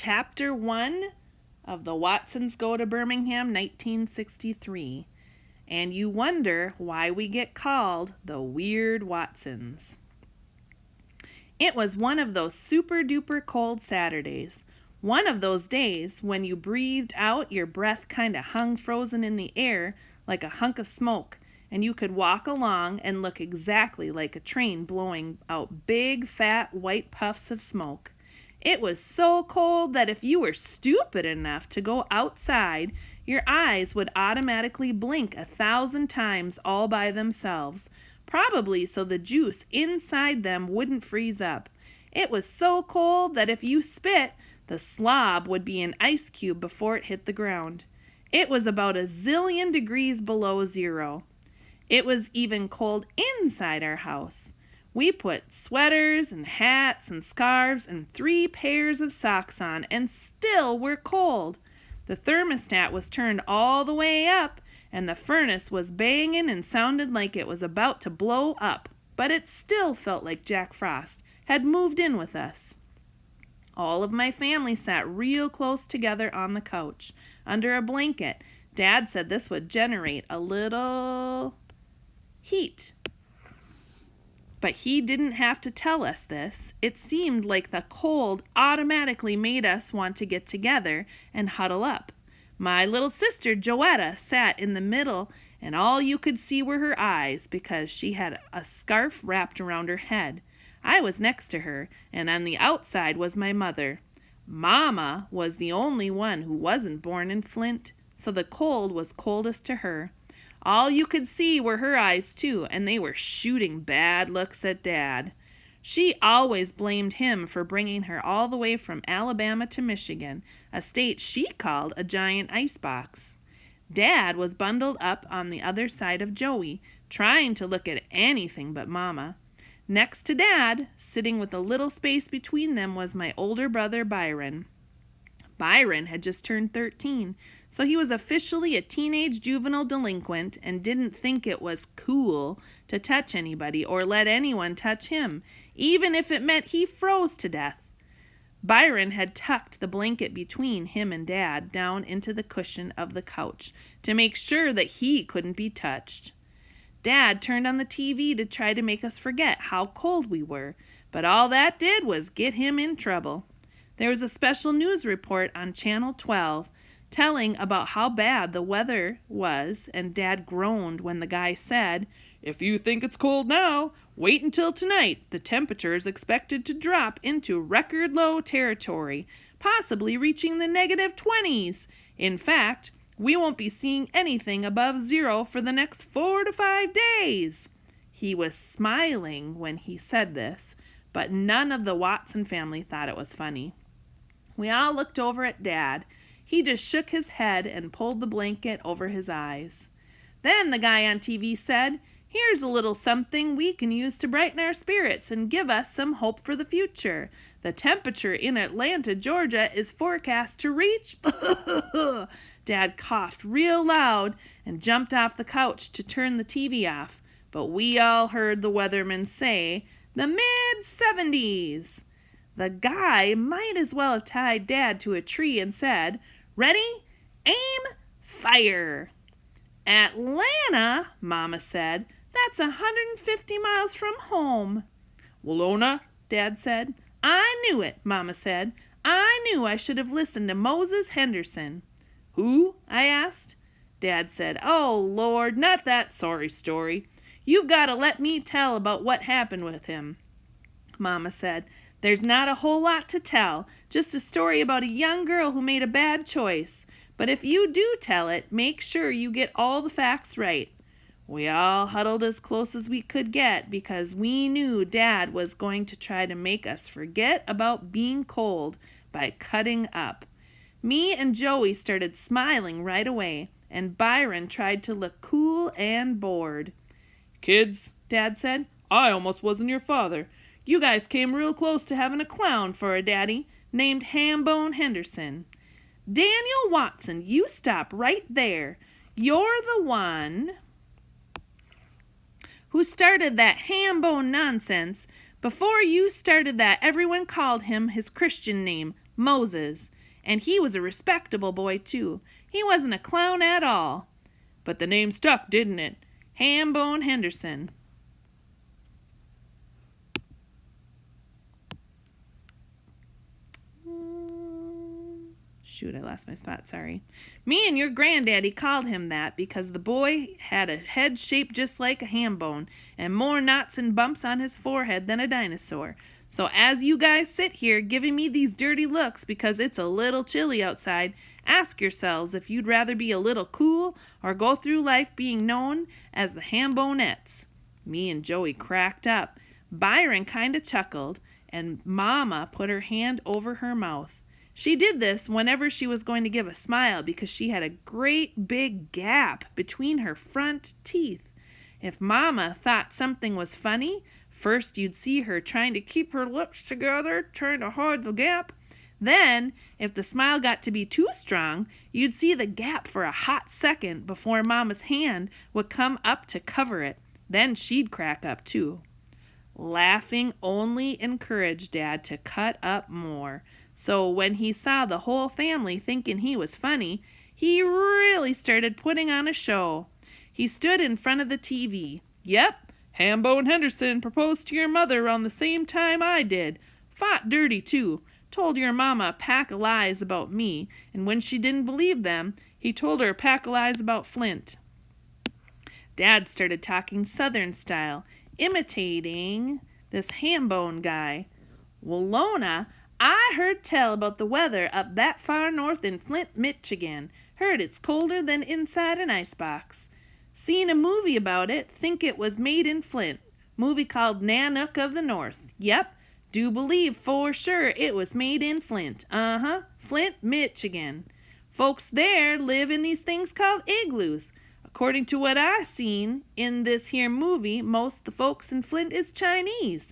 Chapter 1 of The Watsons Go to Birmingham, 1963. And you wonder why we get called the Weird Watsons. It was one of those super-duper cold Saturdays. One of those days when you breathed out, your breath kind of hung frozen in the air like a hunk of smoke, and you could walk along and look exactly like a train blowing out big, fat, white puffs of smoke. It was so cold that if you were stupid enough to go outside, your eyes would automatically blink 1,000 times all by themselves, probably so the juice inside them wouldn't freeze up. It was so cold that if you spit, the slob would be an ice cube before it hit the ground. It was about 1,000,000,000 degrees below zero. It was even cold inside our house. We put sweaters and hats and scarves and 3 pairs of socks on, and still were cold. The thermostat was turned all the way up, and the furnace was banging and sounded like it was about to blow up, but it still felt like Jack Frost had moved in with us. All of my family sat real close together on the couch, under a blanket. Dad said this would generate a little heat. But he didn't have to tell us this. It seemed like the cold automatically made us want to get together and huddle up. My little sister, Joetta, sat in the middle, and all you could see were her eyes because she had a scarf wrapped around her head. I was next to her, and on the outside was my mother. Mama was the only one who wasn't born in Flint, so the cold was coldest to her. All you could see were her eyes, too, and they were shooting bad looks at Dad. She always blamed him for bringing her all the way from Alabama to Michigan, a state she called a giant icebox. Dad was bundled up on the other side of Joey, trying to look at anything but Mama. Next to Dad, sitting with a little space between them, was my older brother Byron. Byron had just turned 13, so he was officially a teenage juvenile delinquent and didn't think it was cool to touch anybody or let anyone touch him, even if it meant he froze to death. Byron had tucked the blanket between him and Dad down into the cushion of the couch to make sure that he couldn't be touched. Dad turned on the TV to try to make us forget how cold we were, but all that did was get him in trouble. There was a special news report on Channel 12 telling about how bad the weather was, and Dad groaned when the guy said, "If you think it's cold now, wait until tonight. The temperature is expected to drop into record low territory, possibly reaching the -20s. In fact, we won't be seeing anything above zero for the next 4 to 5 days. He was smiling when he said this, but none of the Watson family thought it was funny. We all looked over at Dad. He just shook his head and pulled the blanket over his eyes. Then the guy on TV said, "Here's a little something we can use to brighten our spirits and give us some hope for the future. The temperature in Atlanta, Georgia is forecast to reach..." Dad coughed real loud and jumped off the couch to turn the TV off, but we all heard the weatherman say, "the mid-70s." The guy might as well have tied Dad to a tree and said, "Ready? Aim! Fire!" "Atlanta," Mama said. "That's 150 miles from home." "Willona," Dad said. "I knew it," Mama said. "I knew I should have listened to Moses Henderson." "Who?" I asked. Dad said, "Oh, Lord, not that sorry story. You've got to let me tell about what happened with him." Mama said, "There's not a whole lot to tell, just a story about a young girl who made a bad choice. But if you do tell it, make sure you get all the facts right." We all huddled as close as we could get because we knew Dad was going to try to make us forget about being cold by cutting up. Me and Joey started smiling right away, and Byron tried to look cool and bored. "Kids," Dad said, "I almost wasn't your father. You guys came real close to having a clown for a daddy named Hambone Henderson." "Daniel Watson, you stop right there. You're the one who started that Hambone nonsense. Before you started that, everyone called him his Christian name, Moses. And he was a respectable boy, too. He wasn't a clown at all. But the name stuck, didn't it? Hambone Henderson. Shoot, I lost my spot, sorry. Me and your granddaddy called him that because the boy had a head shaped just like a ham bone and more knots and bumps on his forehead than a dinosaur. So as you guys sit here giving me these dirty looks because it's a little chilly outside, ask yourselves if you'd rather be a little cool or go through life being known as the Hambonettes. Me and Joey cracked up. Byron kind of chuckled, and Mama put her hand over her mouth. She did this whenever she was going to give a smile because she had a great big gap between her front teeth. If Mama thought something was funny, first you'd see her trying to keep her lips together, trying to hide the gap. Then, if the smile got to be too strong, you'd see the gap for a hot second before Mama's hand would come up to cover it. Then she'd crack up too. Laughing only encouraged Dad to cut up more. So when he saw the whole family thinking he was funny, he really started putting on a show. He stood in front of the TV. Yep, Hambone Henderson proposed to your mother around the same time I did. Fought dirty, too. Told your mama a pack of lies about me, and when she didn't believe them, he told her a pack of lies about Flint. Dad started talking Southern style, imitating this Hambone guy. Well, Lona, I heard tell about the weather up that far north in Flint, Michigan. Heard it's colder than inside an icebox. Seen a movie about it, think it was made in Flint. Movie called Nanook of the North. Yep, do believe for sure it was made in Flint. Flint, Michigan. Folks there live in these things called igloos. According to what I seen in this here movie, most the folks in Flint is Chinese.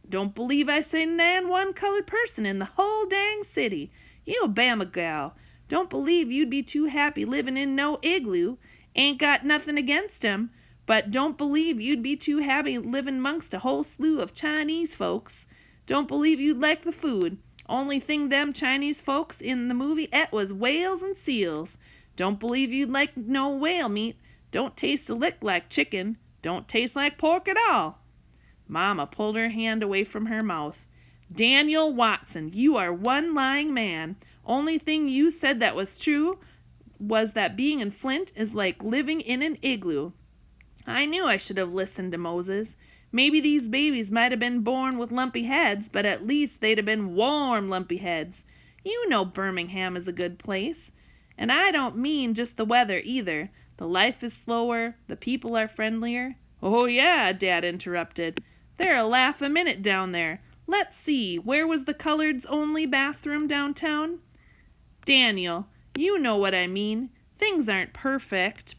Don't believe I say nan one colored person in the whole dang city. You a Bama gal. Don't believe you'd be too happy living in no igloo. Ain't got nothing against 'em, but don't believe you'd be too happy living amongst a whole slew of Chinese folks. Don't believe you'd like the food. Only thing them Chinese folks in the movie ate was whales and seals. Don't believe you'd like no whale meat. Don't taste a lick like chicken. Don't taste like pork at all. Mama pulled her hand away from her mouth. Daniel Watson, you are one lying man. Only thing you said that was true was that being in Flint is like living in an igloo. I knew I should have listened to Moses. Maybe these babies might have been born with lumpy heads, but at least they'd have been warm lumpy heads. You know Birmingham is a good place. And I don't mean just the weather either. The life is slower, the people are friendlier. Oh yeah, Dad interrupted. They're a laugh a minute down there. Let's see, where was the colored's only bathroom downtown? Daniel, you know what I mean. Things aren't perfect,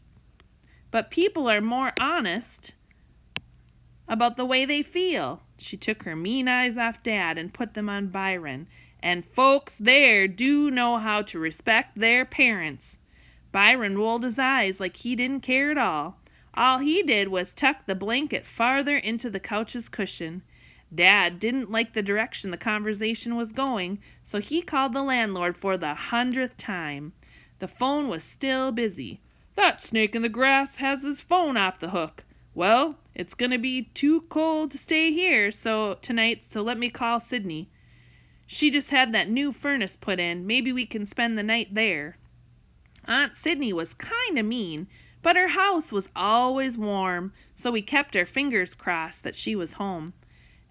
but people are more honest about the way they feel. She took her mean eyes off Dad and put them on Byron. And folks there do know how to respect their parents. Byron rolled his eyes like he didn't care at all. All he did was tuck the blanket farther into the couch's cushion. Dad didn't like the direction the conversation was going, so he called the landlord for the 100th time. The phone was still busy. That snake in the grass has his phone off the hook. Well, it's going to be too cold to stay here tonight, so let me call Sydney. She just had that new furnace put in. Maybe we can spend the night there. Aunt Sydney was kind of mean, but her house was always warm, so we kept our fingers crossed that she was home.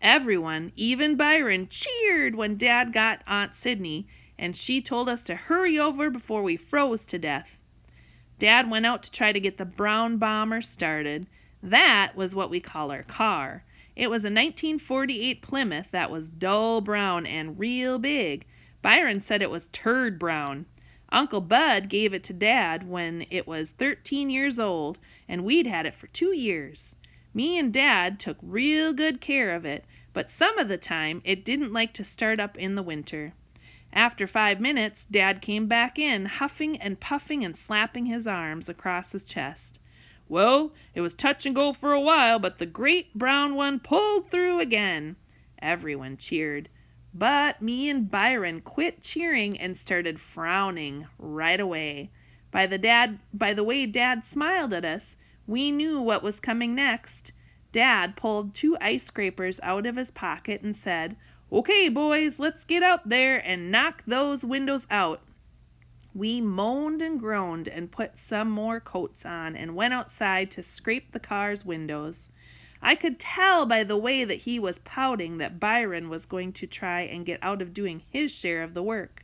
Everyone, even Byron, cheered when Dad got Aunt Sydney, and she told us to hurry over before we froze to death. Dad went out to try to get the brown bomber started. That was what we call our car. It was a 1948 Plymouth that was dull brown and real big. Byron said it was turd brown. Uncle Bud gave it to Dad when it was 13 years old, and we'd had it for 2 years. Me and Dad took real good care of it, but some of the time it didn't like to start up in the winter. After 5 minutes, Dad came back in, huffing and puffing and slapping his arms across his chest. Well, it was touch and go for a while, but the great brown one pulled through again. Everyone cheered. But me and Byron quit cheering and started frowning right away. By the way Dad smiled at us, we knew what was coming next. Dad pulled 2 ice scrapers out of his pocket and said, "Okay, boys, let's get out there and knock those windows out." We moaned and groaned and put some more coats on and went outside to scrape the car's windows. I could tell by the way that he was pouting that Byron was going to try and get out of doing his share of the work.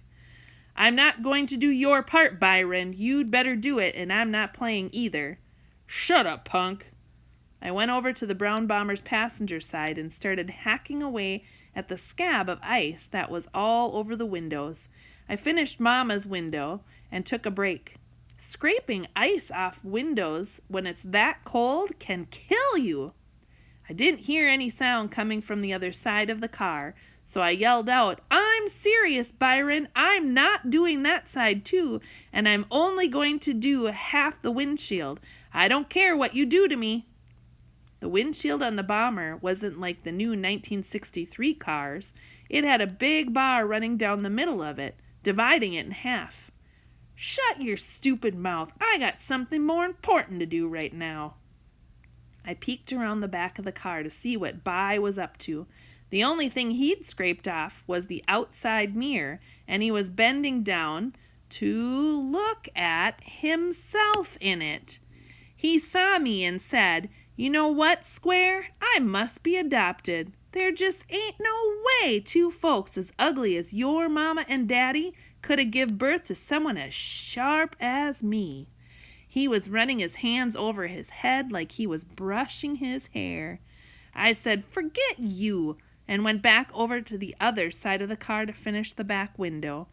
"I'm not going to do your part, Byron. You'd better do it, and I'm not playing either." "Shut up, punk." I went over to the Brown Bomber's passenger side and started hacking away at the scab of ice that was all over the windows. I finished Mama's window and took a break. Scraping ice off windows when it's that cold can kill you. I didn't hear any sound coming from the other side of the car, so I yelled out, "I'm serious, Byron. I'm not doing that side too, and I'm only going to do half the windshield. I don't care what you do to me." The windshield on the Bomber wasn't like the new 1963 cars. It had a big bar running down the middle of it, dividing it in half. "Shut your stupid mouth. I got something more important to do right now." I peeked around the back of the car to see what By was up to. The only thing he'd scraped off was the outside mirror, and he was bending down to look at himself in it. He saw me and said, "You know what, Square? I must be adopted. There just ain't no way 2 folks as ugly as your mama and daddy could have give birth to someone as sharp as me." He was running his hands over his head like he was brushing his hair. I said, "Forget you," and went back over to the other side of the car to finish the back window.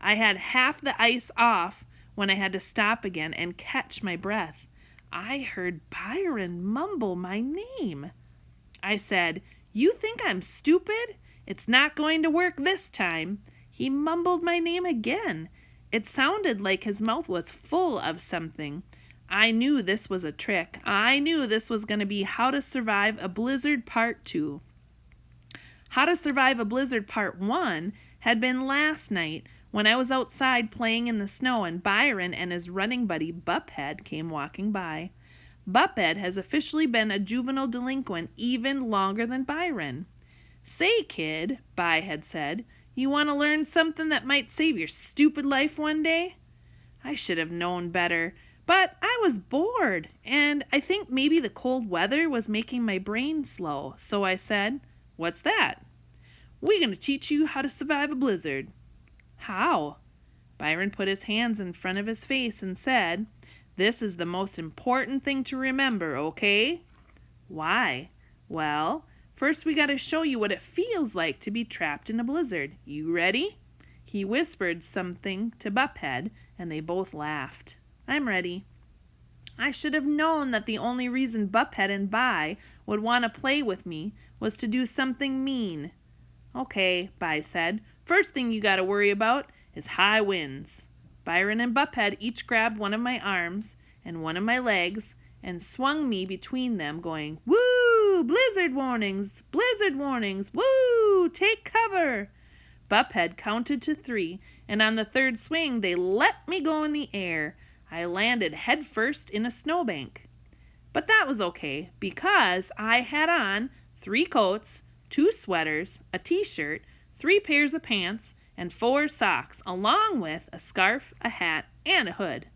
I had half the ice off when I had to stop again and catch my breath. I heard Byron mumble my name. I said, "You think I'm stupid? It's not going to work this time." He mumbled my name again. It sounded like his mouth was full of something. I knew this was a trick. I knew this was going to be How to Survive a Blizzard Part 2. How to Survive a Blizzard Part 1 had been last night when I was outside playing in the snow and Byron and his running buddy Buphead came walking by. Buphead has officially been a juvenile delinquent even longer than Byron. "Say, kid," By had said, "you want to learn something that might save your stupid life one day?" I should have known better, but I was bored, and I think maybe the cold weather was making my brain slow, so I said, "What's that?" "We're going to teach you how to survive a blizzard." "How?" Byron put his hands in front of his face and said, "This is the most important thing to remember, okay?" "Why?" "Well, first we got to show you what it feels like to be trapped in a blizzard. You ready?" He whispered something to Buphead, and they both laughed. "I'm ready." I should have known that the only reason Buphead and By would want to play with me was to do something mean. "Okay," By said. "First thing you got to worry about is high winds." Byron and Buphead each grabbed one of my arms and one of my legs and swung me between them, going, "Woo! Blizzard warnings! Blizzard warnings! Woo! Take cover!" Buphead counted to 3, and on the 3rd swing they let me go in the air. I landed headfirst in a snowbank. But that was okay, because I had on 3 coats, 2 sweaters, a t-shirt, 3 pairs of pants, and 4 socks, along with a scarf, a hat, and a hood.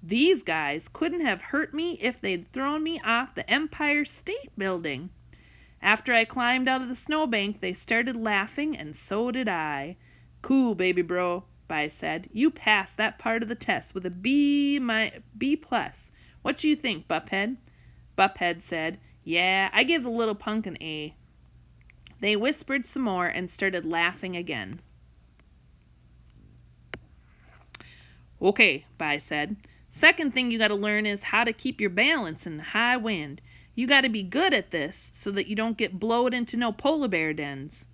These guys couldn't have hurt me if they'd thrown me off the Empire State Building. After I climbed out of the snowbank, they started laughing, and so did I. "Cool, baby bro," By said. "You passed that part of the test with a B+. What you think, Buphead?" Buphead said, "Yeah, I gave the little punk an A." They whispered some more and started laughing again. "Okay," By said. "Second thing you got to learn is how to keep your balance in high wind. You got to be good at this so that you don't get blowed into no polar bear dens."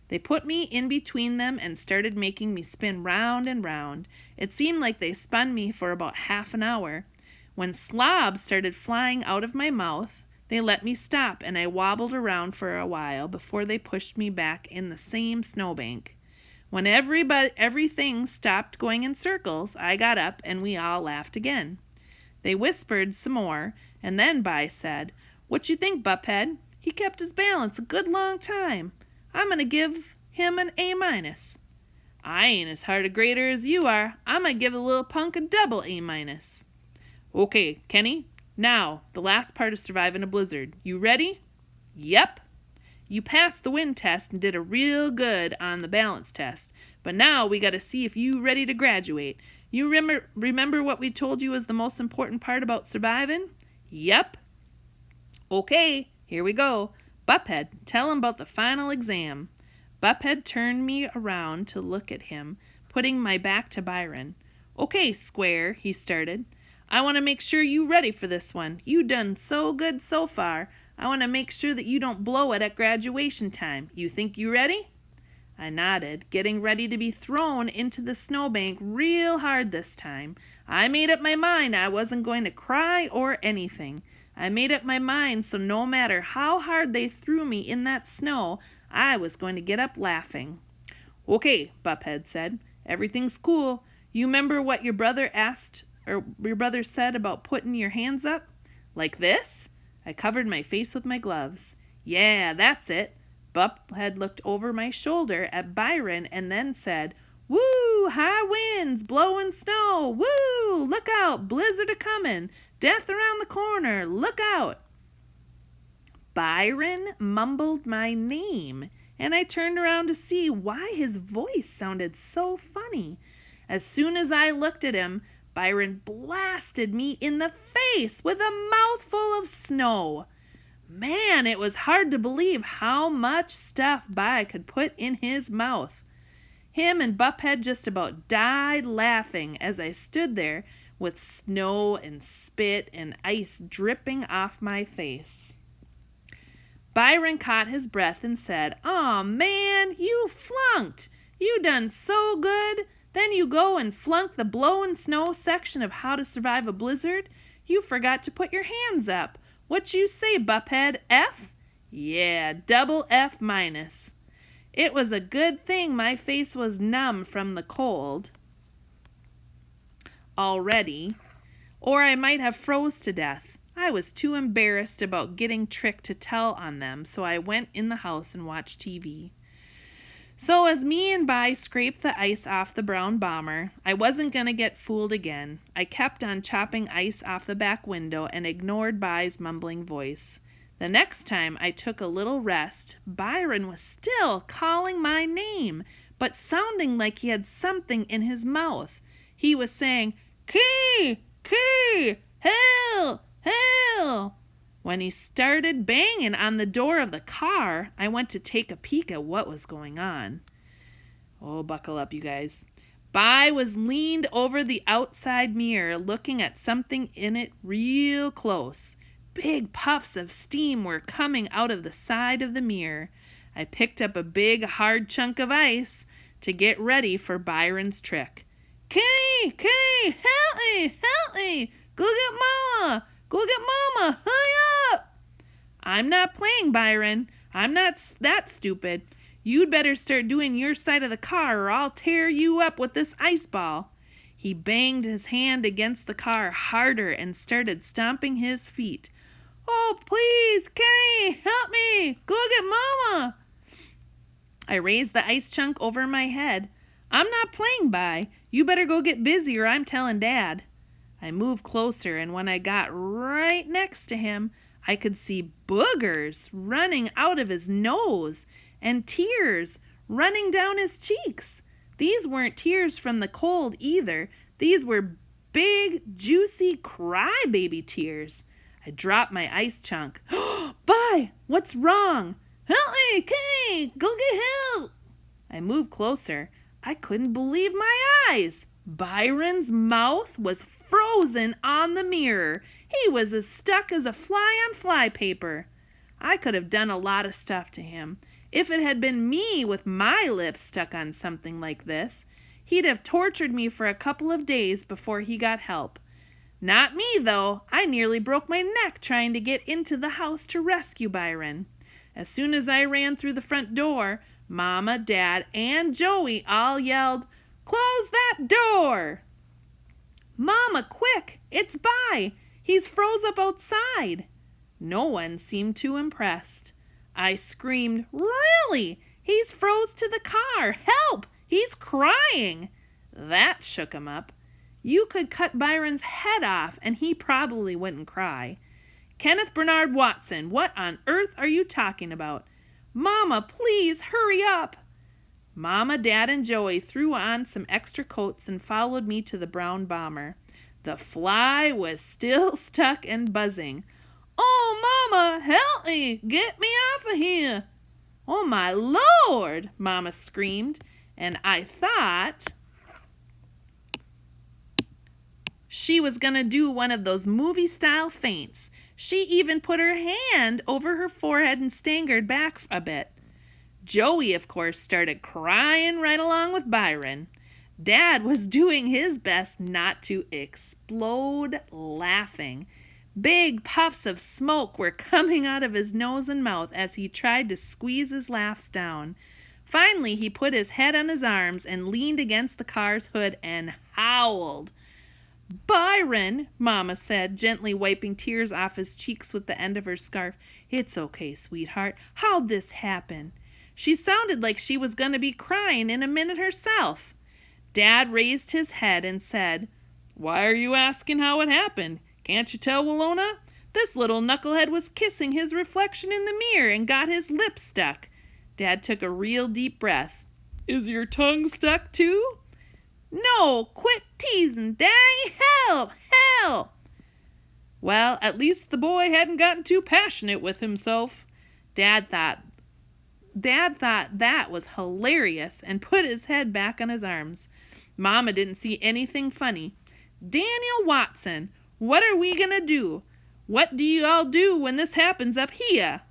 They put me in between them and started making me spin round and round. It seemed like they spun me for about half an hour. When slobs started flying out of my mouth, They let me stop, and I wobbled around for a while before they pushed me back in the same snowbank. When everything stopped going in circles, I got up and we all laughed again. They whispered some more, and then Bi said, "What you think, Buckhead? He kept his balance a good long time. I'm going to give him an A-." "I ain't as hard a grader as you are. I'm going to give the little punk a double A-." "Okay, Kenny, now the last part of surviving a blizzard. You ready?" "Yep." "You passed the wind test and did a real good on the balance test, but now we got to see if you ready to graduate. You remember what we told you was the most important part about surviving?" "Yep." "Okay, here we go. Buckhead, tell him about the final exam." Buckhead turned me around to look at him, putting my back to Byron. "Okay, Square," he started. "I want to make sure you ready for this one. You done so good so far. I want to make sure that you don't blow it at graduation time. You think you ready?" I nodded, getting ready to be thrown into the snowbank real hard this time. I made up my mind I wasn't going to cry or anything. I made up my mind so no matter how hard they threw me in that snow, I was going to get up laughing. "Okay," Buckhead said. "Everything's cool. You remember what your brother said about putting your hands up? Like this?" I covered my face with my gloves. "Yeah, that's it." Buckhead looked over my shoulder at Byron and then said, "Woo! High winds, blowing snow! Woo! Look out! Blizzard a-comin'! Death around the corner! Look out!" Byron mumbled my name, and I turned around to see why his voice sounded so funny. As soon as I looked at him, Byron blasted me in the face with a mouthful of snow. Man, it was hard to believe how much stuff Bi could put in his mouth. Him and Buckhead just about died laughing as I stood there with snow and spit and ice dripping off my face. Byron caught his breath and said, "Aw, man, you flunked. You done so good. Then you go and flunk the blowin' snow section of How to Survive a Blizzard. You forgot to put your hands up. What you say, Buckhead? F?" "Yeah, double F-." It was a good thing my face was numb from the cold already, or I might have froze to death. I was too embarrassed about getting tricked to tell on them, so I went in the house and watched TV. So as me and Bi scraped the ice off the brown bomber, I wasn't going to get fooled again. I kept on chopping ice off the back window and ignored Bi's mumbling voice. The next time I took a little rest, Byron was still calling my name, but sounding like he had something in his mouth. He was saying, "Key! Key! Hell! Hell!" When he started banging on the door of the car, I went to take a peek at what was going on. Oh, buckle up, you guys. Bi was leaned over the outside mirror looking at something in it real close. Big puffs of steam were coming out of the side of the mirror. I picked up a big, hard chunk of ice to get ready for Byron's trick. "Kenny! Kenny! Help me! Help me! Go get Mama! Go get Mama! Hurry up!" "I'm not playing, Byron. I'm not that stupid. You'd better start doing your side of the car or I'll tear you up with this ice ball." He banged his hand against the car harder and started stomping his feet. "Oh, please, Kenny, help me! Go get Mama!" I raised the ice chunk over my head. "I'm not playing, Bi. You better go get busy or I'm telling Dad." I moved closer, and when I got right next to him, I could see boogers running out of his nose and tears running down his cheeks. These weren't tears from the cold either. These were big, juicy crybaby tears. I dropped my ice chunk. "Bi, what's wrong?" "Help me, Kenny! Go get help!" I moved closer. I couldn't believe my eyes. Byron's mouth was frozen on the mirror. He was as stuck as a fly on flypaper. I could have done a lot of stuff to him. If it had been me with my lips stuck on something like this, he'd have tortured me for a couple of days before he got help. Not me, though. I nearly broke my neck trying to get into the house to rescue Byron. As soon as I ran through the front door, Mama, Dad, and Joey all yelled, "Close that door!" "Mama, quick! It's By! He's froze up outside!" No one seemed too impressed. I screamed, "Really? He's froze to the car! Help! He's crying!" That shook him up. You could cut Byron's head off and he probably wouldn't cry. "Kenneth Bernard Watson, what on earth are you talking about? Mama, please hurry up!" Mama, Dad, and Joey threw on some extra coats and followed me to the brown bomber. The fly was still stuck and buzzing. "Oh, Mama, help me! Get me off of here!" "Oh, my Lord!" Mama screamed, and I thought she was going to do one of those movie-style feints. She even put her hand over her forehead and staggered back a bit. Joey, of course, started crying right along with Byron. Dad was doing his best not to explode laughing. Big puffs of smoke were coming out of his nose and mouth as he tried to squeeze his laughs down. Finally, he put his head on his arms and leaned against the car's hood and howled. "Byron," Mama said, gently wiping tears off his cheeks with the end of her scarf. "It's okay, sweetheart. How'd this happen?" She sounded like she was going to be crying in a minute herself. Dad raised his head and said, "Why are you asking how it happened? Can't you tell, Willona? This little knucklehead was kissing his reflection in the mirror and got his lips stuck." Dad took a real deep breath. "Is your tongue stuck too?" "No, quit teasing, Daddy! Help! Help!" Well, at least the boy hadn't gotten too passionate with himself. Dad thought that was hilarious and put his head back on his arms. Mama didn't see anything funny. "Daniel Watson, what are we gonna do? What do you all do when this happens up here?"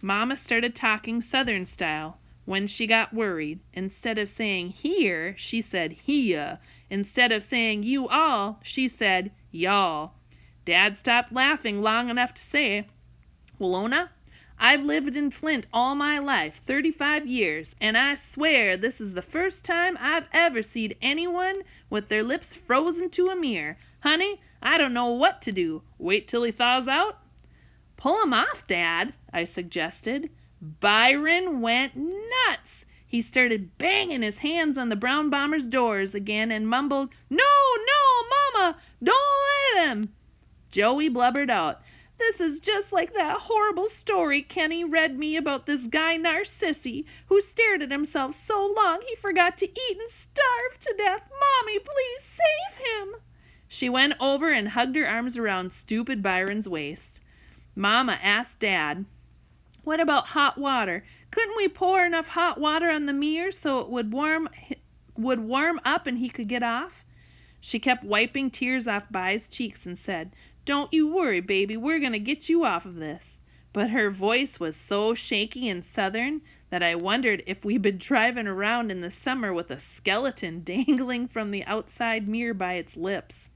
Mama started talking Southern style. When she got worried, instead of saying here, she said here. Instead of saying you all, she said y'all. Dad stopped laughing long enough to say, "Willona, I've lived in Flint all my life, 35 years, and I swear this is the first time I've ever seen anyone with their lips frozen to a mirror. Honey, I don't know what to do. Wait till he thaws out?" "Pull him off, Dad," I suggested. Byron went nuts. He started banging his hands on the brown bomber's doors again and mumbled, "No, Mama, don't let him." Joey blubbered out, "This is just like that horrible story Kenny read me about this guy Narcissi who stared at himself so long he forgot to eat and starved to death. Mommy, please save him." She went over and hugged her arms around stupid Byron's waist. Mama asked Dad, "What about hot water? Couldn't we pour enough hot water on the mirror so it would warm up and he could get off?" She kept wiping tears off By's cheeks and said, "Don't you worry, baby, we're going to get you off of this." But her voice was so shaky and southern that I wondered if we'd been driving around in the summer with a skeleton dangling from the outside mirror by its lips.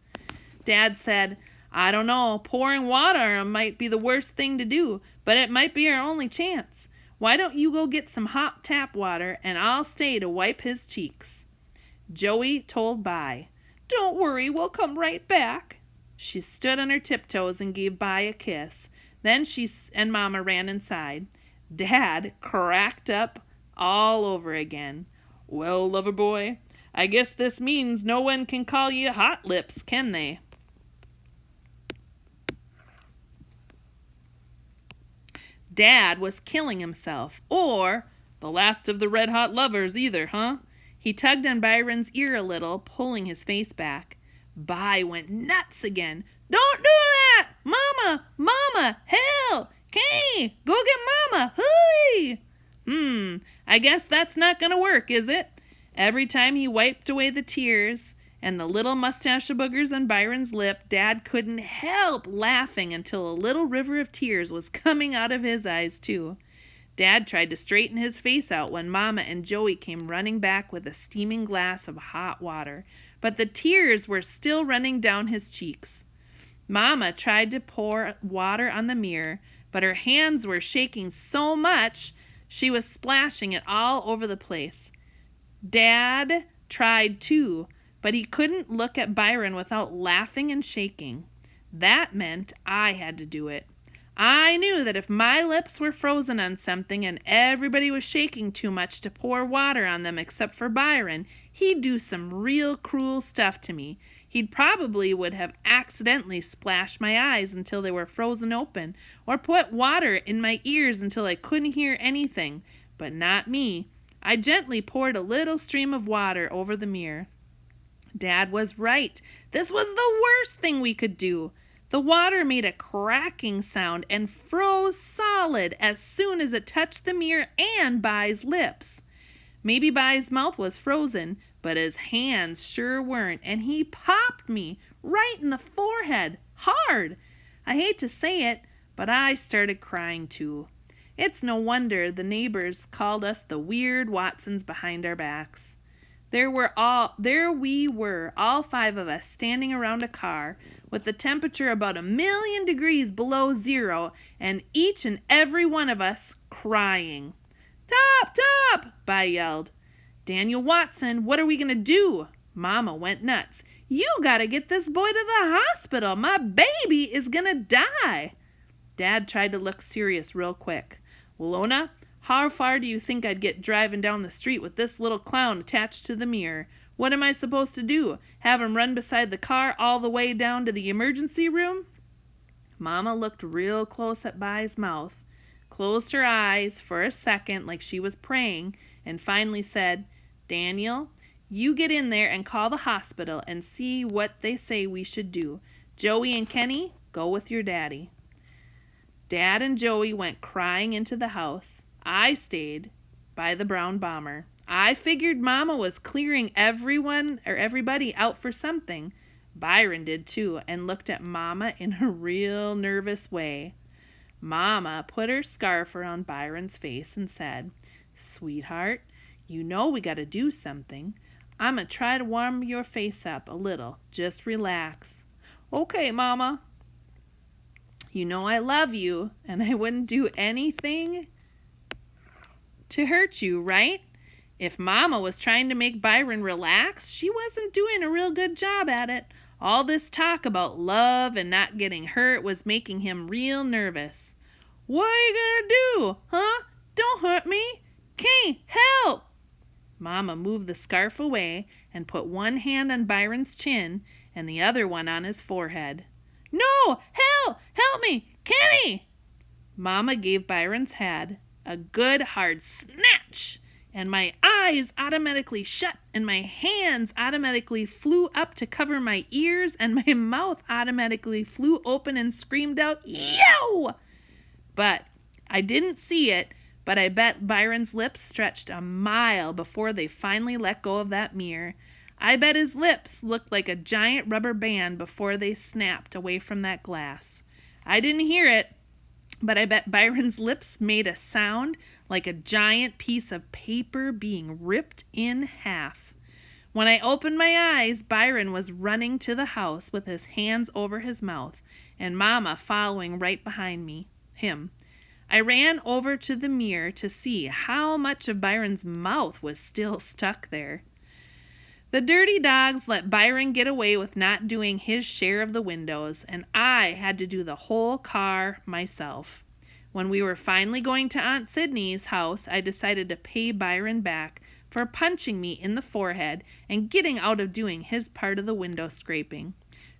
Dad said, "I don't know, pouring water on him might be the worst thing to do, but it might be our only chance. Why don't you go get some hot tap water and I'll stay to wipe his cheeks." Joey told By, "Don't worry, we'll come right back." She stood on her tiptoes and gave By a kiss. Then she and Mama ran inside. Dad cracked up all over again. "Well, lover boy, I guess this means no one can call you Hot Lips, can they?" Dad was killing himself, or the last of the red hot lovers either, huh? He tugged on Byron's ear a little, pulling his face back. By went nuts again. "Don't do that! Mama, help! Kenny, go get Mama, hooey!" I guess that's not gonna work, is it? Every time he wiped away the tears and the little mustache boogers on Byron's lip, Dad couldn't help laughing until a little river of tears was coming out of his eyes, too. Dad tried to straighten his face out when Mama and Joey came running back with a steaming glass of hot water, but the tears were still running down his cheeks. Mama tried to pour water on the mirror, but her hands were shaking so much she was splashing it all over the place. Dad tried too, but he couldn't look at Byron without laughing and shaking. That meant I had to do it. I knew that if my lips were frozen on something and everybody was shaking too much to pour water on them except for Byron, he'd do some real cruel stuff to me. He'd probably would have accidentally splashed my eyes until they were frozen open, or put water in my ears until I couldn't hear anything. But not me. I gently poured a little stream of water over the mirror. Dad was right. This was the worst thing we could do. The water made a cracking sound and froze solid as soon as it touched the mirror and Bai's lips. Maybe Bai's mouth was frozen, but his hands sure weren't, and he popped me right in the forehead, hard. I hate to say it, but I started crying too. It's no wonder the neighbors called us the weird Watsons behind our backs. There we were, all five of us, standing around a car with the temperature about 1,000,000 degrees below zero, and each and every one of us crying. "Top, top!" Bai yelled. "Daniel Watson, what are we going to do?" Mama went nuts. "You got to get this boy to the hospital. My baby is going to die." Dad tried to look serious real quick. "Lona, how far do you think I'd get driving down the street with this little clown attached to the mirror? What am I supposed to do? Have him run beside the car all the way down to the emergency room?" Mama looked real close at Bai's mouth, closed her eyes for a second like she was praying, and finally said, "Daniel, you get in there and call the hospital and see what they say we should do. Joey and Kenny, go with your daddy." Dad and Joey went crying into the house. I stayed by the brown bomber. I figured Mama was clearing everybody out for something. Byron did too, and looked at Mama in a real nervous way. Mama put her scarf around Byron's face and said, "Sweetheart, you know we got to do something. I'm going to try to warm your face up a little. Just relax." "Okay, Mama." "You know I love you, and I wouldn't do anything to hurt you, right?" If Mama was trying to make Byron relax, she wasn't doing a real good job at it. All this talk about love and not getting hurt was making him real nervous. "What are you gonna do, huh? Don't hurt me. Can't help." Mama moved the scarf away and put one hand on Byron's chin and the other one on his forehead. "No! Help me! Kenny!" Mama gave Byron's head a good hard snatch, and my eyes automatically shut, and my hands automatically flew up to cover my ears, and my mouth automatically flew open and screamed out, "Yow!" But I didn't see it, but I bet Byron's lips stretched a mile before they finally let go of that mirror. I bet his lips looked like a giant rubber band before they snapped away from that glass. I didn't hear it, but I bet Byron's lips made a sound like a giant piece of paper being ripped in half. When I opened my eyes, Byron was running to the house with his hands over his mouth, and Mama following right behind him. I ran over to the mirror to see how much of Byron's mouth was still stuck there. The dirty dogs let Byron get away with not doing his share of the windows, and I had to do the whole car myself. When we were finally going to Aunt Sydney's house, I decided to pay Byron back for punching me in the forehead and getting out of doing his part of the window scraping.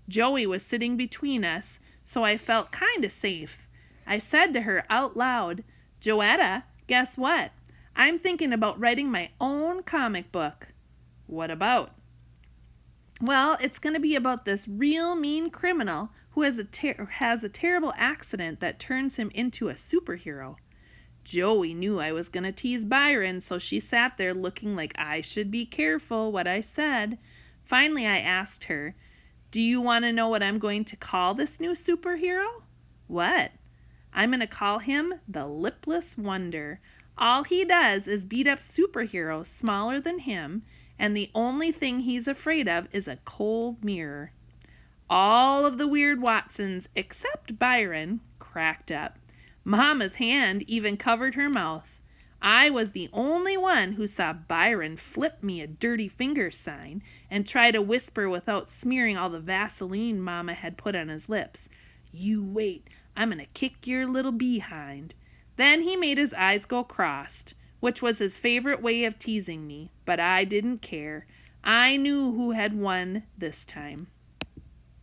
Joey was sitting between us, so I felt kind of safe. I said to her out loud, "Joetta, guess what? I'm thinking about writing my own comic book." "What about?" "Well, it's going to be about this real mean criminal who has a terrible accident that turns him into a superhero." Joey knew I was going to tease Byron, so she sat there looking like I should be careful what I said. Finally, I asked her, "Do you want to know what I'm going to call this new superhero?" "What?" "I'm going to call him the Lipless Wonder. All he does is beat up superheroes smaller than him, and the only thing he's afraid of is a cold mirror." All of the weird Watsons, except Byron, cracked up. Mama's hand even covered her mouth. I was the only one who saw Byron flip me a dirty finger sign and try to whisper without smearing all the Vaseline Mama had put on his lips. "You wait, I'm gonna kick your little behind." Then he made his eyes go crossed, which was his favorite way of teasing me, but I didn't care. I knew who had won this time.